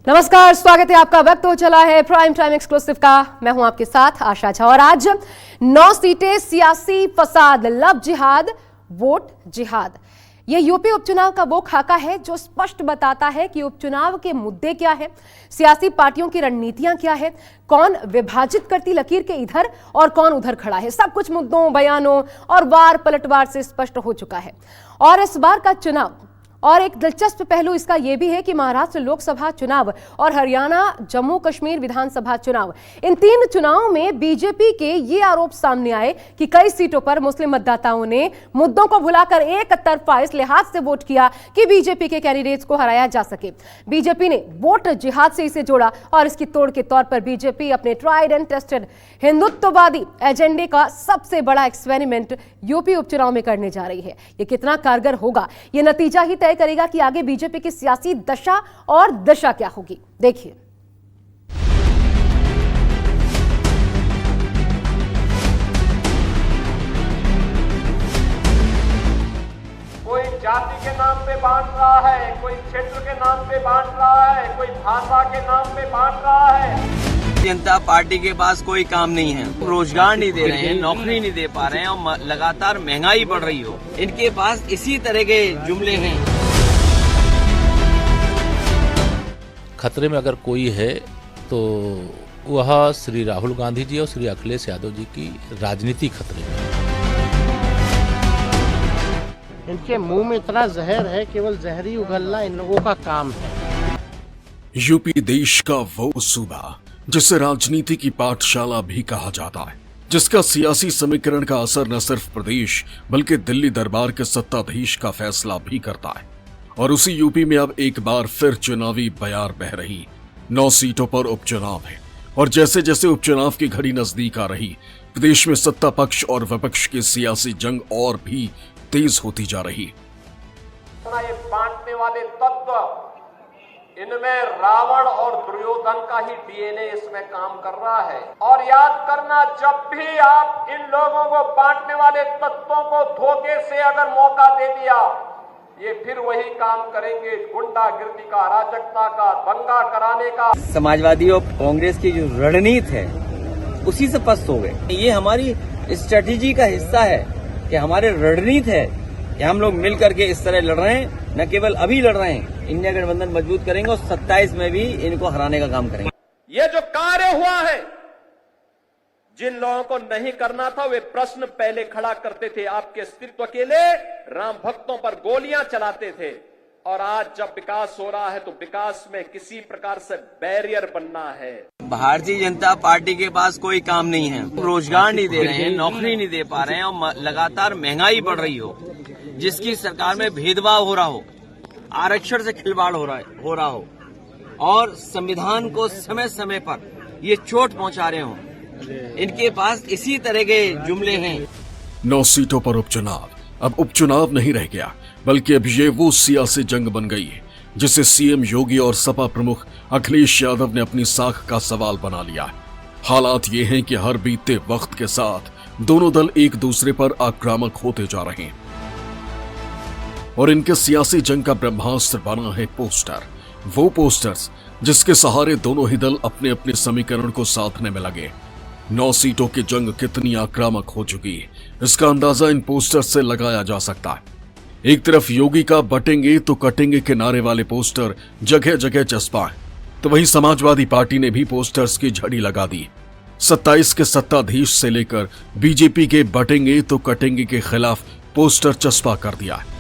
नमस्कार, स्वागत है आपका। वक्त हो चला है प्राइम टाइम एक्सक्लूसिव का। मैं हूं आपके साथ आशा झा और आज 9 सीटें, सियासी फसाद, लव जिहाद, वोट जिहाद। यह यूपी उपचुनाव का वो खाका है जो स्पष्ट बताता है कि उपचुनाव के मुद्दे क्या है, सियासी पार्टियों की रणनीतियां क्या है, कौन विभाजित करती लकीर के इधर और कौन उधर खड़ा है। सब कुछ मुद्दों, बयानों और वार पलटवार से स्पष्ट हो चुका है। और इस बार का चुनाव और एक दिलचस्प पहलू इसका यह भी है कि महाराष्ट्र लोकसभा चुनाव और हरियाणा जम्मू कश्मीर विधानसभा चुनाव, इन 3 चुनावों में बीजेपी के ये आरोप सामने आए कि कई सीटों पर मुस्लिम मतदाताओं ने मुद्दों को भुलाकर एक तरफा इस लिहाज से वोट किया कि बीजेपी के कैंडिडेट्स को हराया जा सके। बीजेपी ने वोट जिहाद से इसे जोड़ा और इसकी तोड़ के तौर पर बीजेपी अपने ट्राइड एंड टेस्टेड हिंदुत्ववादी एजेंडे का सबसे बड़ा एक्सपेरिमेंट यूपी उपचुनाव में करने जा रही है। यह कितना कारगर होगा, यह नतीजा ही तय करेगा कि आगे बीजेपी की सियासी दशा और दशा क्या होगी। देखिए, कोई जाति के नाम पे बांट रहा है, कोई क्षेत्र के नाम पे बांट रहा है, कोई भाषा के नाम पे बांट रहा है। जनता पार्टी के पास कोई काम नहीं है, रोजगार नहीं दे रहे हैं, नौकरी नहीं दे पा रहे हैं और लगातार महंगाई बढ़ रही हो। इनके पास इसी तरह के जुमले हैं। खतरे में अगर कोई है तो वह श्री राहुल गांधी जी और श्री अखिलेश यादव जी की राजनीति खतरे में। इनके मुंह में इतना जहर है, केवल जहरी उगलना इन लोगों का काम है। यूपी देश का वो सूबा जिसे राजनीति की पाठशाला भी कहा जाता है, जिसका सियासी समीकरण का असर न सिर्फ प्रदेश बल्कि दिल्ली दरबार के सत्ताधीश का फैसला भी करता है। और उसी यूपी में अब एक बार फिर चुनावी बयार बह रही। 9 सीटों पर उपचुनाव है और जैसे जैसे उपचुनाव की घड़ी नजदीक आ रही, प्रदेश में सत्ता पक्ष और विपक्ष की सियासी जंग और भी तेज होती जा रही। ये बांटने वाले तत्व, इनमें रावण और दुर्योधन का ही डीएनए इसमें काम कर रहा है। और याद करना, जब भी आप इन लोगों को बांटने वाले तत्वों को धोखे से अगर मौका दे दिया, ये फिर वही काम करेंगे, गुंडागिर्दी का, अराजकता का, दंगा कराने का। समाजवादी और कांग्रेस की जो रणनीति है उसी से पस्त हो गए। ये हमारी स्ट्रेटेजी का हिस्सा है कि हमारे रणनीति है कि हम लोग मिल करके इस तरह लड़ रहे हैं, न केवल अभी लड़ रहे हैं, इंडिया गठबंधन मजबूत करेंगे और 27 में भी इनको हराने का काम करेंगे। ये जो कार्य हुआ है, जिन लोगों को नहीं करना था वे प्रश्न पहले खड़ा करते थे आपके अस्तित्व के लिए, राम भक्तों पर गोलियां चलाते थे। और आज जब विकास हो रहा है तो विकास में किसी प्रकार से बैरियर बनना है। भारतीय जनता पार्टी के पास कोई काम नहीं है, रोजगार नहीं दे रहे हैं, नौकरी नहीं दे पा रहे हैं और लगातार महंगाई बढ़ रही हो, जिसकी सरकार में भेदभाव हो रहा हो, आरक्षण से खिलवाड़ हो रहा हो और संविधान को समय समय पर ये चोट पहुंचा रहे हो। इनके पास इसी तरह के जुमले हैं। 9 सीटों पर उपचुनाव अब उपचुनाव नहीं रह गया, बल्कि अब ये वो सियासी जंग बन गई है जिसे सीएम योगी और सपा प्रमुख अखिलेश यादव ने अपनी साख का सवाल बना लिया है। हालात ये हैं कि हर बीतते वक्त के साथ दोनों दल एक दूसरे पर आक्रामक होते जा रहे हैं और इनके सियासी जंग का ब्रह्मास्त्र बना है पोस्टर। वो पोस्टर्स जिसके सहारे दोनों ही दल अपने अपने समीकरण को साधने में लगे। 9 सीटों की जंग कितनी आक्रामक हो चुकी है, इसका अंदाजा इन पोस्टर्स से लगाया जा सकता है। एक तरफ योगी का बटेंगे तो कटेंगे के नारे वाले पोस्टर जगह जगह चस्पा है, तो वहीं समाजवादी पार्टी ने भी पोस्टर्स की झड़ी लगा दी। 27 के सत्ताधीश से लेकर बीजेपी के बटेंगे तो कटेंगे के खिलाफ पोस्टर चस्पा कर दिया है।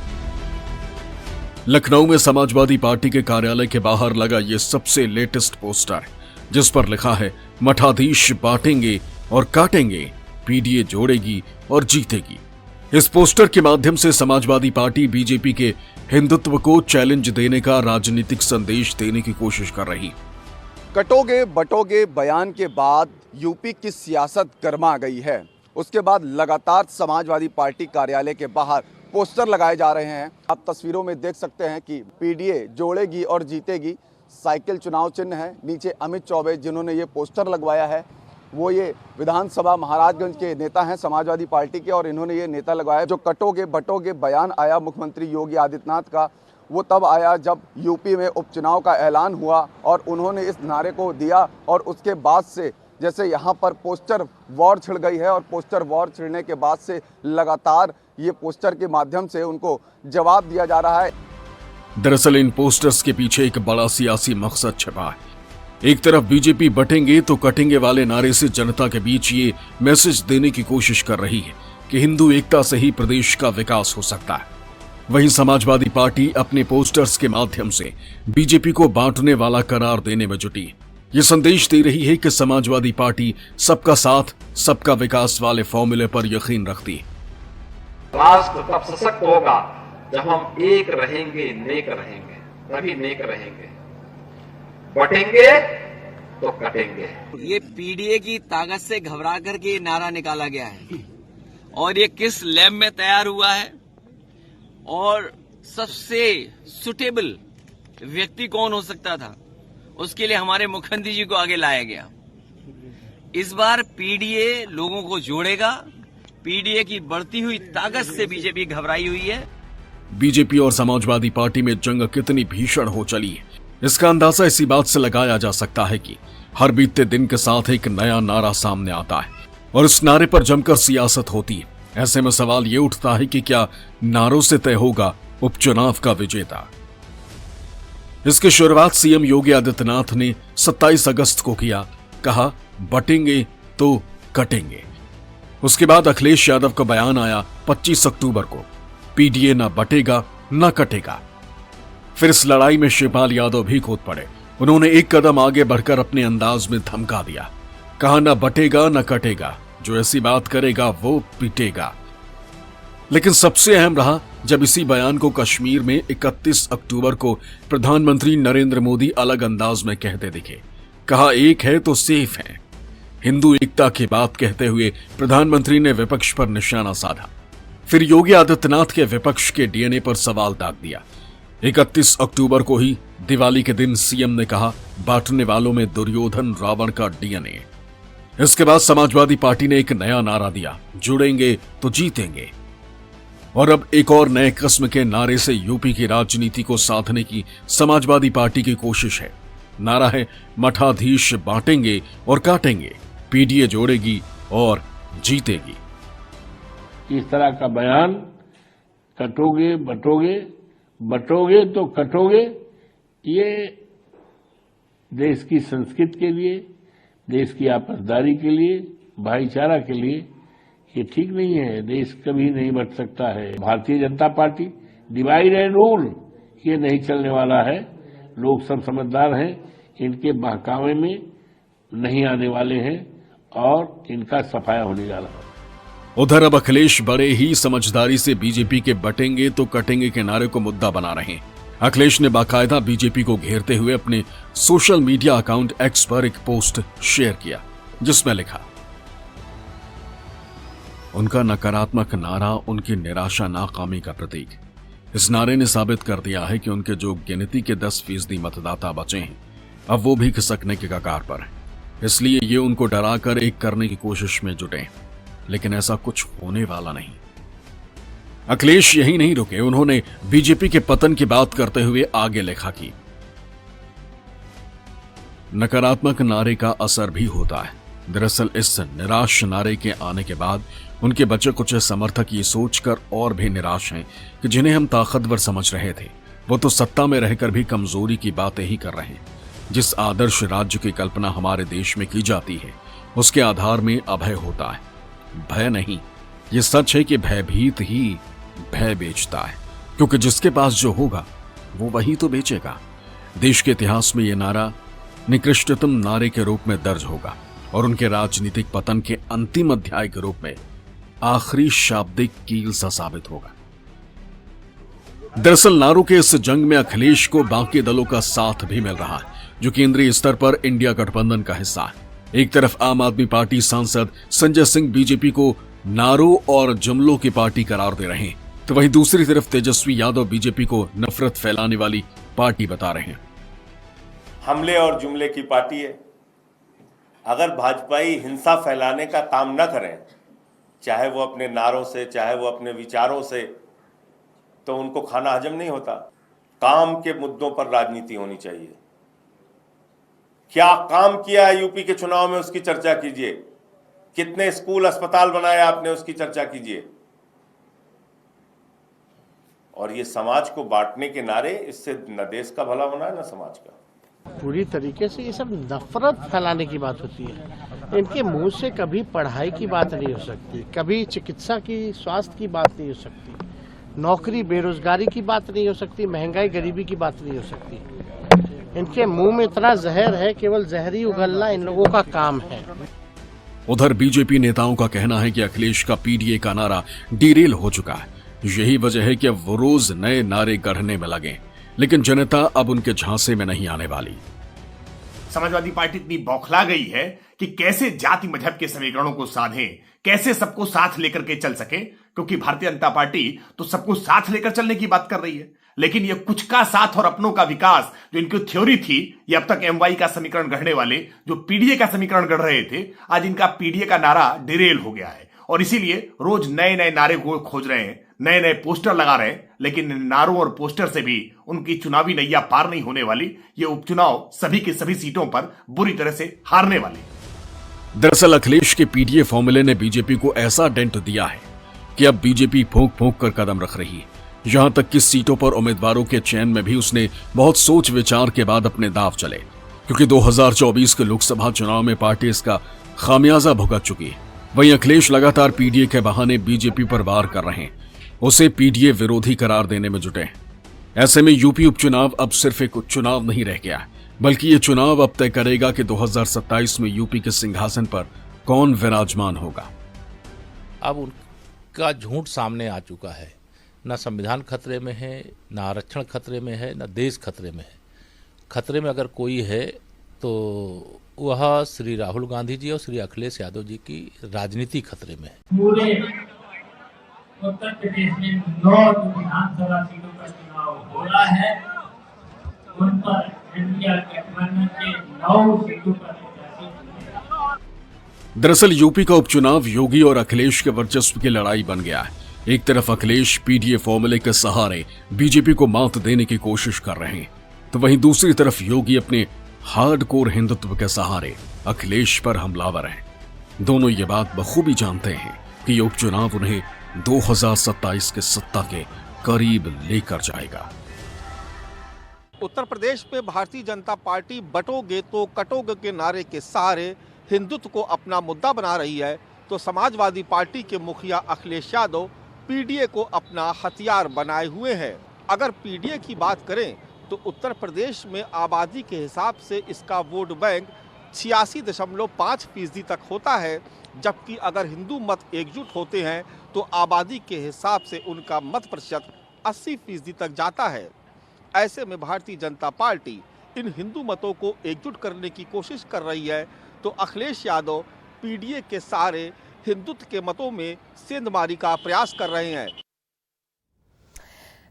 लखनऊ में समाजवादी पार्टी के कार्यालय के बाहर लगा ये सबसे लेटेस्ट पोस्टर है, जिस पर लिखा है, मठाधीश बांटेंगे और काटेंगे, पीडीए जोड़ेगी और जीतेगी। इस पोस्टर के माध्यम से समाजवादी पार्टी बीजेपी के हिंदुत्व को चैलेंज देने का राजनीतिक संदेश देने की कोशिश कर रही। कटोगे बटोगे बयान के बाद यूपी की सियासत गर्मा गई है। उसके बाद लगातार समाजवादी पार्टी कार्यालय के बाहर पोस्टर लगाए जा रहे हैं। आप तस्वीरों में देख सकते हैं कि पीडीए जोड़ेगी और जीतेगी, साइकिल चुनाव चिन्ह है। नीचे अमित चौबे जिन्होंने ये पोस्टर लगवाया है, वो ये विधानसभा महाराजगंज के नेता हैं समाजवादी पार्टी के, और इन्होंने ये नेता लगवाया। जो कटोगे बटोगे बयान आया मुख्यमंत्री योगी आदित्यनाथ का, वो तब आया जब यूपी में उपचुनाव का ऐलान हुआ और उन्होंने इस नारे को दिया और उसके बाद से जैसे यहाँ पर पोस्टर वॉर छिड़ गई है और पोस्टर वॉर छिड़ने के बाद से लगातार ये पोस्टर के माध्यम से उनको जवाब दिया जा रहा है। दरअसल इन पोस्टर्स के पीछे एक बड़ा सियासी मकसद छिपा है। एक तरफ बीजेपी बटेंगे तो कटेंगे वाले नारे से जनता के बीच ये मैसेज देने की कोशिश कर रही है कि हिंदू एकता से ही प्रदेश का विकास हो सकता है। वहीं समाजवादी पार्टी अपने पोस्टर्स के माध्यम से बीजेपी को बांटने वाला करार देने में जुटी है। ये संदेश दे रही है कि समाजवादी पार्टी सबका साथ सबका विकास वाले फॉर्मूले पर यकीन रखती है। राष्ट्र तब सशक्त होगा जब हम एक रहेंगे, नेक रहेंगे, तभी नेक रहेंगे। बटेंगे तो कटेंगे। ये पीडीए की ताकत से घबरा करके ये नारा निकाला गया है और ये किस लैब में तैयार हुआ है और सबसे सुटेबल व्यक्ति कौन हो सकता था, उसके लिए हमारे मुख्यमंत्री जी को आगे लाया गया। इस बार पीडीए लोगों को जोड़ेगा। पीडीए की बढ़ती हुई ताकत से बीजेपी घबराई हुई है। बीजेपी और समाजवादी पार्टी में जंग कितनी भीषण हो चली है, इसका अंदाजा इसी बात से लगाया जा सकता है कि हर बीतते दिन के साथ एक नया नारा सामने आता है और इस नारे पर जमकर सियासत होती है। ऐसे में सवाल ये उठता है कि क्या नारों से तय होगा उपचुनाव का विजेता। इसकी शुरुआत सीएम योगी आदित्यनाथ ने 27 अगस्त को किया। कहा बटेंगे तो कटेंगे। उसके बाद अखिलेश यादव का बयान आया 25 अक्टूबर को, पीडीए न बटेगा न कटेगा। फिर इस लड़ाई में शिवपाल यादव भी कूद पड़े। उन्होंने एक कदम आगे बढ़कर अपने अंदाज में धमका दिया। कहा न बटेगा न कटेगा, जो ऐसी बात करेगा वो पिटेगा। लेकिन सबसे अहम रहा जब इसी बयान को कश्मीर में 31 अक्टूबर को प्रधानमंत्री नरेंद्र मोदी अलग अंदाज में कहते दिखे। कहा एक है तो सेफ है। हिंदू एकता की बात कहते हुए प्रधानमंत्री ने विपक्ष पर निशाना साधा। फिर योगी आदित्यनाथ के विपक्ष के डीएनए पर सवाल दाग दिया। 31 अक्टूबर को ही दिवाली के दिन सीएम ने कहा बांटने वालों में दुर्योधन रावण का डीएनए। इसके बाद समाजवादी पार्टी ने एक नया नारा दिया, जुड़ेंगे तो जीतेंगे। और अब एक और नए किस्म के नारे से यूपी की राजनीति को साधने की समाजवादी पार्टी की कोशिश है। नारा है मठाधीश बांटेंगे और काटेंगे, पीडीए जोड़ेगी और जीतेगी। इस तरह का बयान, कटोगे बटोगे, बटोगे तो कटोगे, ये देश की संस्कृति के लिए, देश की आपसदारी के लिए, भाईचारा के लिए ये ठीक नहीं है। देश कभी नहीं बच सकता है। Bharatiya Janata party divide and rule ये नहीं चलने वाला है। लोग सब समझदार हैं, इनके बहकावे में नहीं आने वाले हैं और इनका सफाया होने जा रहा है। उधर अब अखिलेश बड़े ही समझदारी से बीजेपी के बटेंगे तो कटेंगे के नारे को मुद्दा बना रहे हैं। अखिलेश ने बाकायदा बीजेपी को घेरते हुए अपने सोशल मीडिया अकाउंट एक्स पर एक पोस्ट शेयर किया, जिसमें लिखा, उनका नकारात्मक नारा उनकी निराशा नाकामी का प्रतीक। इस नारे ने साबित कर दिया है कि उनके जो गिनती के 10% मतदाता बचे हैं, अब वो भी खिसकने के कगार पर हैं। इसलिए ये उनको डराकर एक करने की कोशिश में जुटे हैं, लेकिन ऐसा कुछ होने वाला नहीं। अखिलेश यही नहीं रुके, उन्होंने बीजेपी के पतन की बात करते हुए आगे लिखा कि नकारात्मक नारे का असर भी होता है। दरअसल इस निराश नारे के आने के बाद उनके बचे कुछ समर्थक ये सोचकर और भी निराश हैं कि जिन्हें हम ताकतवर समझ रहे थे, वो तो सत्ता में रहकर भी कमजोरी की बातें ही कर रहे हैं। जिस आदर्श राज्य की कल्पना हमारे देश में की जाती है, उसके आधार में अभय होता है, भय नहीं। ये सच है कि भयभीत ही भय बेचता है, क्योंकि जिसके पास जो होगा वो वही तो बेचेगा। देश के इतिहास में यह नारा निकृष्टतम नारे के रूप में दर्ज होगा और उनके राजनीतिक पतन के अंतिम अध्याय के रूप में आखिरी शाब्दिक कील सा साबित होगा। दरअसल नारों के इस जंग में अखिलेश को बाकी दलों का साथ भी मिल रहा है, जो केंद्रीय स्तर पर इंडिया गठबंधन का हिस्सा है। एक तरफ आम आदमी पार्टी सांसद संजय सिंह बीजेपी को नारों और जुमलों की पार्टी करार दे रहे हैं, तो वहीं दूसरी तरफ तेजस्वी यादव बीजेपी को नफरत फैलाने वाली पार्टी बता रहे हैं। हमले और जुमले की पार्टी है। अगर भाजपाई हिंसा फैलाने का काम न करें, चाहे वो अपने नारों से, चाहे वो अपने विचारों से, तो उनको खाना हजम नहीं होता। काम के मुद्दों पर राजनीति होनी चाहिए। क्या काम किया है यूपी के चुनाव में, उसकी चर्चा कीजिए। कितने स्कूल अस्पताल बनाए आपने, उसकी चर्चा कीजिए। और ये समाज को बांटने के नारे, इससे न देश का भला होना है न समाज का। पूरी तरीके से ये सब नफरत फैलाने की बात होती है। इनके मुंह से कभी पढ़ाई की बात नहीं हो सकती, कभी चिकित्सा की, स्वास्थ्य की बात नहीं हो सकती, नौकरी बेरोजगारी की बात नहीं हो सकती, महंगाई गरीबी की बात नहीं हो सकती। इनके मुंह में इतना जहर है, केवल जहरी उगलना इन लोगों का काम है। उधर बीजेपी नेताओं का कहना है कि अखिलेश का पीडीए का नारा डीरेल हो चुका है। यही वजह है कि अब वो रोज नए नारे गढ़ने में लगे, लेकिन जनता अब उनके झांसे में नहीं आने वाली। समाजवादी पार्टी इतनी बौखला गई है कि कैसे जाति मजहब के समीकरणों को साधें, कैसे सबको साथ लेकर के चल सके, क्योंकि भारतीय जनता पार्टी तो सबको साथ लेकर चलने की बात कर रही है, लेकिन ये कुछ का साथ और अपनों का विकास जो इनकी थ्योरी थी, ये अब तक एमवाई का समीकरण गढ़ने वाले जो पीडीए का समीकरण गढ़ रहे थे, आज इनका पीडीए का नारा डिरेल हो गया है। और इसीलिए रोज नए नए नारे को खोज रहे हैं, नए नए पोस्टर लगा रहे हैं, लेकिन नारों और पोस्टर से भी उनकी चुनावी नैया पार नहीं होने वाली। ये उपचुनाव सभी की सभी सीटों पर बुरी तरह से हारने वाले। दरअसल अखिलेश के पीडीए फॉर्मूले ने बीजेपी को ऐसा डेंट दिया है कि अब बीजेपी फूंक फूंक कर कदम रख रही है। यहां तक कि सीटों पर उम्मीदवारों के चयन में भी उसने बहुत सोच विचार के बाद अपने दांव चले, क्योंकि 2024 के लोकसभा चुनाव में पार्टी इसका खामियाजा भुगत चुकी है। वहीं अखिलेश लगातार पीडीए के बहाने बीजेपी पर वार कर रहे हैं, उसे पीडीए विरोधी करार देने में जुटे हैं। ऐसे में यूपी उपचुनाव अब सिर्फ एक चुनाव नहीं रह गया, बल्कि ये चुनाव अब तय करेगा कि 2027 में यूपी के सिंहासन पर कौन विराजमान होगा। अब उनका झूठ सामने आ चुका है। न संविधान खतरे में है, न आरक्षण खतरे में है, न देश खतरे में है। खतरे में अगर कोई है तो वह श्री राहुल गांधी जी और श्री अखिलेश यादव जी की राजनीति खतरे में है। पूरे उत्तर प्रदेश में 9 विधानसभा सीटों का चुनाव हो रहा है। उन पर इंडिया गठबंधन के 9 सीटों पर। दरअसल यूपी का उपचुनाव योगी और अखिलेश के वर्चस्व की लड़ाई बन गया है। एक तरफ अखिलेश पीडीए फॉर्मूले के सहारे बीजेपी को मात देने की कोशिश कर रहे हैं, तो वहीं दूसरी तरफ योगी अपने हार्डकोर हिंदुत्व के सहारे अखिलेश पर हमलावर हैं। दोनों ये बात बखूबी जानते हैं कि ये उपचुनाव उन्हें 2027 के सत्ता के करीब लेकर जाएगा। उत्तर प्रदेश में भारतीय जनता पार्टी बटोगे तो कटोगे के नारे के सहारे हिंदुत्व को अपना मुद्दा बना रही है, तो समाजवादी पार्टी के मुखिया अखिलेश यादव पीडीए को अपना हथियार बनाए हुए हैं। अगर पीडीए की बात करें तो उत्तर प्रदेश में आबादी के हिसाब से इसका वोट बैंक 86.5% तक होता है, जबकि अगर हिंदू मत एकजुट होते हैं तो आबादी के हिसाब से उनका मत प्रतिशत 80% तक जाता है। ऐसे में भारतीय जनता पार्टी इन हिंदू मतों को एकजुट करने की कोशिश कर रही है, तो अखिलेश यादव पीडीए के सहारे हिंदुत्व के मतों में सेंधमारी का प्रयास कर रहे हैं।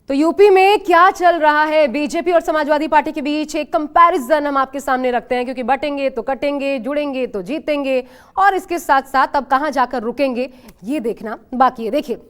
तो यूपी में क्या चल रहा है बीजेपी और समाजवादी पार्टी के बीच, एक कंपैरिजन हम आपके सामने रखते हैं, क्योंकि बटेंगे तो कटेंगे, जुड़ेंगे तो जीतेंगे, और इसके साथ साथ अब कहां जाकर रुकेंगे ये देखना बाकी है। देखिए,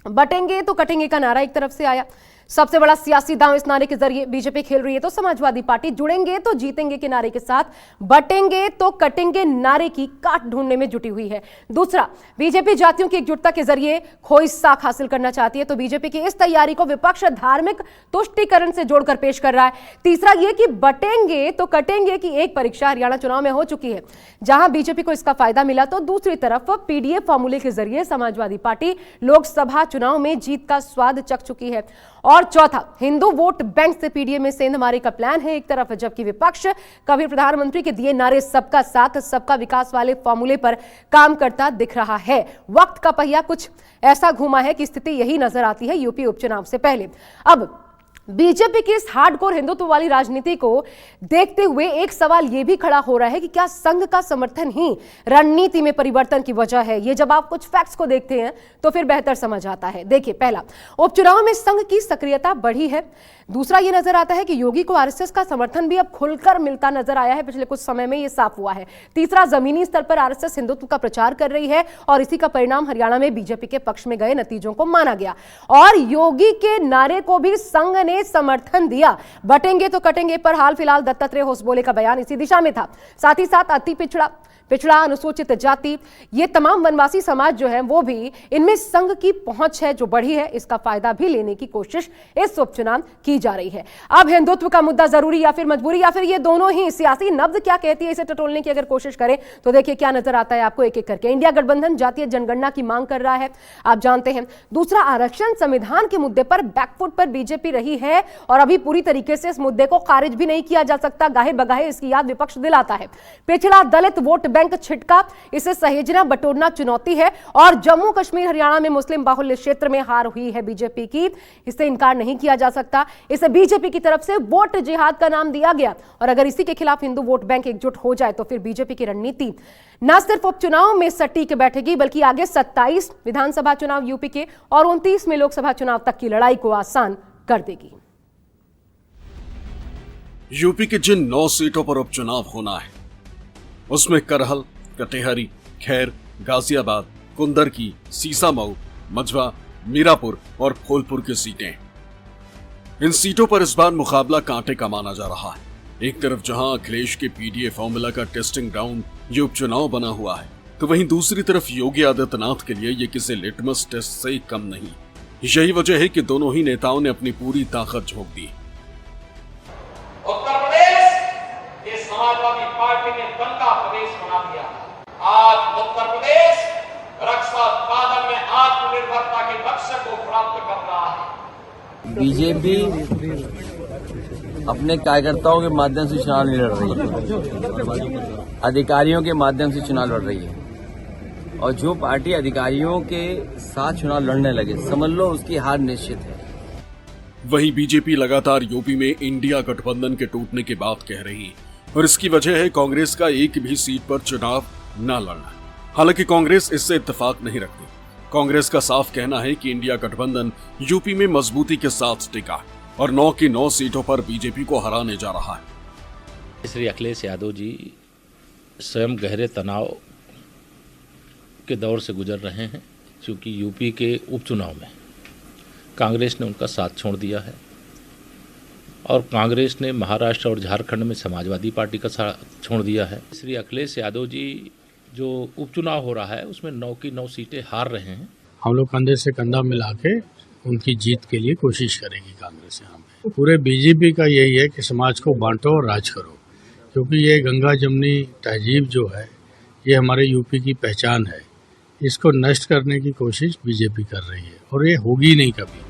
बटेंगे तो कटेंगे का नारा एक तरफ से आया, सबसे बड़ा सियासी दांव इस नारे के जरिए बीजेपी खेल रही है, तो समाजवादी पार्टी जुड़ेंगे तो जीतेंगे के नारे के साथ बटेंगे तो कटेंगे नारे की काट ढूंढने में जुटी हुई है। दूसरा, बीजेपी जातियों की एकजुटता के जरिए खोई साख हासिल करना चाहती है, तो बीजेपी की इस तैयारी को विपक्ष धार्मिक तुष्टीकरण से जोड़कर पेश कर रहा है। तीसरा यह कि बटेंगे तो कटेंगे की एक परीक्षा हरियाणा चुनाव में हो चुकी है, जहां बीजेपी को इसका फायदा मिला, तो दूसरी तरफ पीडीए फॉर्मूले के जरिए समाजवादी पार्टी लोकसभा चुनाव में जीत का स्वाद चख चुकी है। और चौथा, हिंदू वोट बैंक से पीडीए में सेंधमारी का प्लान है एक तरफ, जबकि विपक्ष कभी प्रधानमंत्री के दिए नारे सबका साथ सबका विकास वाले फॉर्मूले पर काम करता दिख रहा है। वक्त का पहिया कुछ ऐसा घूमा है कि स्थिति यही नजर आती है यूपी उपचुनाव से पहले। अब बीजेपी की इस हार्डकोर हिंदुत्व वाली राजनीति को देखते हुए एक सवाल यह भी खड़ा हो रहा है कि क्या संघ का समर्थन ही रणनीति में परिवर्तन की वजह है। ये जब आप कुछ फैक्ट्स को देखते हैं तो फिर बेहतर समझ आता है। देखिए, पहला, उपचुनाव में संघ की सक्रियता बढ़ी है। दूसरा ये नजर आता है कि योगी को आरएसएस का समर्थन भी अब खुलकर मिलता नजर आया है, पिछले कुछ समय में ये साफ हुआ है। तीसरा, जमीनी स्तर पर आरएसएस हिंदुत्व का प्रचार कर रही है और इसी का परिणाम हरियाणा में बीजेपी के पक्ष में गए नतीजों को माना गया और योगी के नारे को भी संघ ने समर्थन दिया। बटेंगे तो कटेंगे पर हाल फिलहाल दत्तात्रेय होसबोले का बयान इसी दिशा में था। साथ ही साथ अति पिछड़ा, अनुसूचित जाति, ये तमाम वनवासी समाज जो है वो भी इनमें संघ की पहुंच है जो बढ़ी है, इसका फायदा भी लेने की कोशिश इस उपचुनाव की जा रही है। अब हिंदुत्व का मुद्दा जरूरी या फिर मजबूरी या फिर ये दोनों ही, सियासी नब्ज क्या कहती है इसे टटोलने की अगर कोशिश करें तो देखिए क्या नजर आता है आपको एक एक करके। इंडिया गठबंधन जातीय जनगणना की मांग कर रहा है, आप जानते हैं। दूसरा, आरक्षण संविधान के मुद्दे पर बैकफुट पर बीजेपी रही है और अभी पूरी तरीके से इस मुद्दे को खारिज भी नहीं किया जा सकता, गाहे बगाहे इसकी याद विपक्ष दिलाता है। पिछड़ा, दलित वोट बैंक छिटका, इसे सहेजना बटोरना चुनौती है और जम्मू कश्मीर हरियाणा में मुस्लिम बाहुल्य क्षेत्र में हार हुई है बीजेपी की, इससे इनकार नहीं किया जा सकता। इसे बीजेपी की तरफ से वोट जिहाद का नाम दिया गया और अगर इसी के खिलाफ हिंदू वोट बैंक एकजुट हो जाए तो फिर बीजेपी की रणनीति न सिर्फ उपचुनाव में सटीक बैठेगी बल्कि आगे 27 विधानसभा चुनाव यूपी के और 29 में लोकसभा चुनाव तक की लड़ाई को आसान कर देगी। यूपी के जिन 9 सीटों पर उपचुनाव होना है उसमें करहल, कटेहरी, खैर, गाजियाबाद, कुंदरकी, सीसामऊ, मझवा, मीरापुर और फूलपुर की सीटें। इन सीटों पर इस बार मुकाबला कांटे का माना जा रहा है। एक तरफ जहां अखिलेश के पीडीए फॉर्मूला का टेस्टिंग ग्राउंड ये उपचुनाव बना हुआ है तो वहीं दूसरी तरफ योगी आदित्यनाथ के लिए ये किसी लिटमस टेस्ट से कम नहीं। यही वजह है कि दोनों ही नेताओं ने अपनी पूरी ताकत झोंक दी। उत्तर प्रदेश ये समाजवादी पार्टी ने दंगा प्रदेश बना दिया। आज उत्तर प्रदेश रक्षा उत्पादन में आत्मनिर्भरता के लक्ष्य को प्राप्त कर रहा है। बीजेपी अपने कार्यकर्ताओं के माध्यम से चुनाव नहीं लड़ रही है, अधिकारियों के माध्यम से चुनाव लड़ रही है और जो पार्टी अधिकारियों के साथ चुनाव लड़ने लगे समझ लो उसकी हार निश्चित है। वहीं बीजेपी लगातार यूपी में इंडिया गठबंधन के टूटने की बात कह रही है और इसकी वजह है कांग्रेस का एक भी सीट पर चुनाव न लड़ना। हालांकि कांग्रेस इससे इत्तेफाक नहीं रखती। कांग्रेस का साफ कहना है कि इंडिया गठबंधन यूपी में मजबूती के साथ टिका और 9 की 9 सीटों पर बीजेपी को हराने जा रहा है। श्री अखिलेश यादव जी स्वयं गहरे तनाव के दौर से गुजर रहे हैं क्योंकि यूपी के उपचुनाव में कांग्रेस ने उनका साथ छोड़ दिया है और कांग्रेस ने महाराष्ट्र और झारखंड में समाजवादी पार्टी का साथ छोड़ दिया है। श्री अखिलेश यादव जी जो उपचुनाव हो रहा है उसमें 9 की 9 सीटें हार रहे हैं। हम लोग कंधे से कंधा मिला के उनकी जीत के लिए कोशिश करेगी कांग्रेस यहाँ पे। पूरे बीजेपी का यही है कि समाज को बांटो और राज करो, क्योंकि ये गंगा जमुनी तहजीब जो है ये हमारे यूपी की पहचान है। इसको नष्ट करने की कोशिश बीजेपी कर रही है और ये होगी नहीं कभी।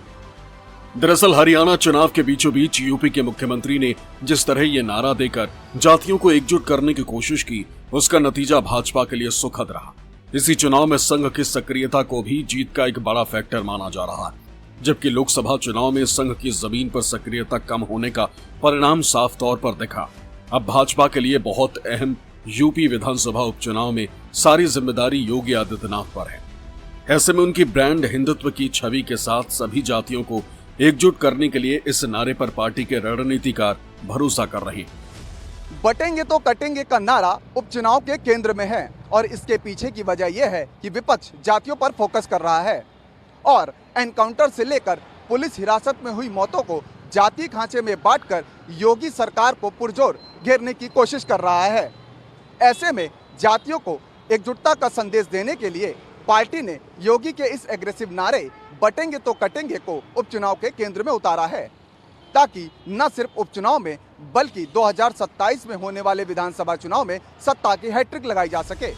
दरअसल हरियाणा चुनाव के बीचों बीच यूपी के मुख्यमंत्री ने जिस तरह ये नारा देकर जातियों को एकजुट करने की कोशिश की उसका नतीजा भाजपा के लिए सुखद रहा। इसी चुनाव में संघ की सक्रियता को भी जीत का एक बड़ा फैक्टर माना जा रहा है, जबकि लोकसभा चुनाव में संघ की जमीन पर सक्रियता कम होने का परिणाम साफ तौर पर दिखा। अब भाजपा के लिए बहुत अहम यूपी विधानसभा उपचुनाव में सारी जिम्मेदारी योगी आदित्यनाथ पर है। ऐसे में उनकी ब्रांड हिंदुत्व की छवि के साथ सभी जातियों को एकजुट करने के लिए इस नारे पर पार्टी के रणनीतिकार भरोसा कर रहे हैं। बटेंगे तो कटेंगे का नारा उपचुनाव के केंद्र में है और इसके पीछे की वजह यह है कि विपक्ष जातियों पर फोकस कर रहा है और एनकाउंटर से लेकर पुलिस हिरासत में हुई मौतों को जाति खांचे में बांटकर योगी सरकार को पुरजोर घेरने की कोशिश कर रहा है। ऐसे में जातियों को एकजुटता का संदेश देने के लिए पार्टी ने योगी के इस एग्रेसिव नारे बटेंगे तो कटेंगे को उपचुनाव के केंद्र में उतारा है, ताकि न सिर्फ उपचुनाव में बल्कि 2027 में होने वाले विधानसभा चुनाव में सत्ता की हैट्रिक लगाई जा सके।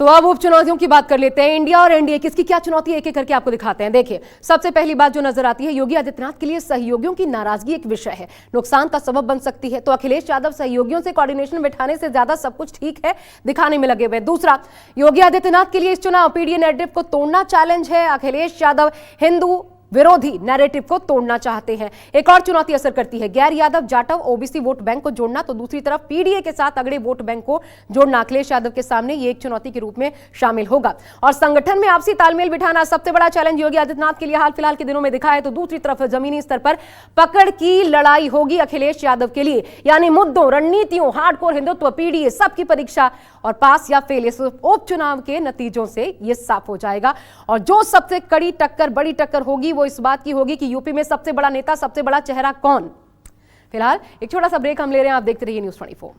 तो अब उपचुनौतियों की बात कर लेते हैं। इंडिया और एनडीए किसकी क्या चुनौती है एक एक करके आपको दिखाते हैं। देखिए, सबसे पहली बात जो नजर आती है, योगी आदित्यनाथ के लिए सहयोगियों की नाराजगी एक विषय है, नुकसान का सबब बन सकती है। तो अखिलेश यादव सहयोगियों से कोऑर्डिनेशन बिठाने से ज्यादा सब कुछ ठीक है दिखाने में लगे हुए। दूसरा, योगी आदित्यनाथ के लिए इस चुनाव पीडीए नैरेटिव को तोड़ना चैलेंज है। अखिलेश यादव हिंदू विरोधी नैरेटिव को तोड़ना चाहते हैं। एक और चुनौती असर करती है, गैर Yadav Jatav OBC vote bank को जोड़ना, तो दूसरी तरफ पीडीए के साथ अगड़े वोट बैंक को जोड़ना अखिलेश यादव के सामने ये एक चुनौती के रूप में शामिल होगा। और संगठन में आपसी तालमेल बिठाना सबसे बड़ा चैलेंज योगी आदित्यनाथ के लिए हाल फिलहाल के दिनों में दिखा है। तो दूसरी तरफ जमीनी स्तर पर पकड़ की लड़ाई होगी अखिलेश यादव के लिए, यानी मुद्दों, रणनीतियों, हार्डकोर हिंदुत्व, पीडीए, सबकी परीक्षा और पास या फेल इस उपचुनाव के नतीजों से यह साफ हो जाएगा। और जो सबसे कड़ी टक्कर, बड़ी टक्कर होगी वो इस बात की होगी कि यूपी में सबसे बड़ा नेता, सबसे बड़ा चेहरा कौन। फिलहाल एक छोटा सा ब्रेक हम ले रहे हैं, आप देखते रहिए न्यूज़ 24।